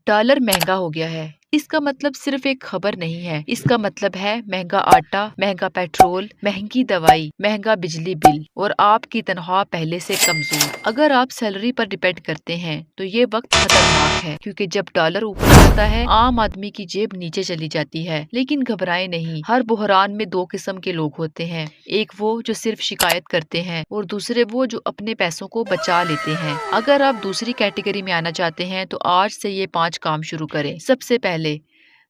Dollar महंगा हो गया है, इसका मतलब सिर्फ एक खबर नहीं है। इसका मतलब है महंगा आटा, महंगा पेट्रोल, महंगी दवाई, महंगा बिजली बिल और आपकी तनख्वाह पहले से कमजोर। अगर आप सैलरी पर डिपेंड करते हैं तो ये वक्त खतरनाक है, क्योंकि जब डॉलर ऊपर आता है आम आदमी की जेब नीचे चली जाती है। लेकिन घबराए नहीं, हर बुहरान में दो किस्म के लोग होते हैं। एक वो जो सिर्फ शिकायत करते हैं और दूसरे वो जो अपने पैसों को बचा लेते हैं। अगर आप दूसरी कैटेगरी में आना चाहते हैं तो आज से ये 5 काम शुरू करें। सबसे पहले,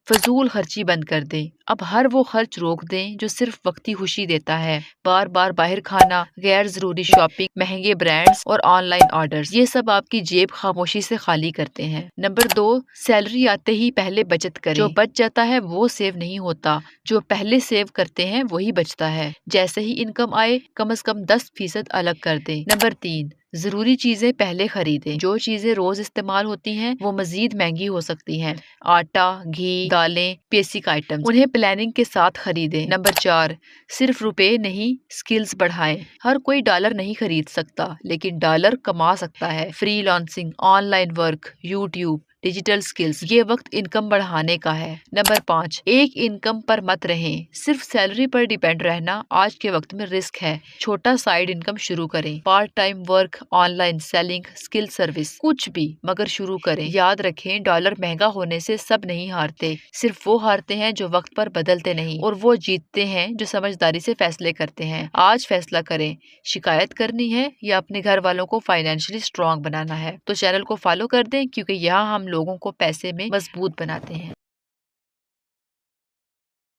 फजूल खर्ची बंद कर दें। अब हर वो खर्च रोक दें जो सिर्फ वक्ती खुशी देता है। बार बार बाहर खाना, गैर जरूरी शॉपिंग, महंगे ब्रांड्स और ऑनलाइन ऑर्डर्स, ये सब आपकी जेब खामोशी से खाली करते हैं। नंबर 2, सैलरी आते ही पहले बचत करें। जो बच जाता है वो सेव नहीं होता, जो पहले सेव करते हैं वही बचता है। जैसे ही इनकम आए कम से कम 10% अलग कर दें। नंबर 3, जरूरी चीजें पहले खरीदें। जो चीजें रोज इस्तेमाल होती हैं वो मजीद महंगी हो सकती हैं। आटा, घी, दालें, बेसिक आइटम्स, उन्हें प्लानिंग के साथ खरीदें। नंबर 4, सिर्फ रुपए नहीं, स्किल्स बढ़ाएं। हर कोई डॉलर नहीं खरीद सकता, लेकिन डॉलर कमा सकता है। Freelancing, online work, YouTube, digital skills, ये वक्त इनकम बढ़ाने का है। नंबर 5, एक इनकम पर मत रहें। सिर्फ सैलरी पर डिपेंड रहना आज के वक्त में रिस्क है। छोटा साइड इनकम शुरू करें। Part time work, online selling, skill service, कुछ भी, मगर शुरू करें। याद रखें, डॉलर महंगा होने से सब नहीं हारते। सिर्फ वो हारते हैं जो वक्त पर बदलते नहीं, और वो जीतते हैं जो समझदारी से फैसले करते हैं। आज फैसला करें, शिकायत करनी है या अपने घर वालों को फाइनेंशियली स्ट्रांग बनाना है। तो चैनल को फॉलो कर दें, क्योंकि यहाँ हम लोगों को पैसे में मजबूत बनाते हैं।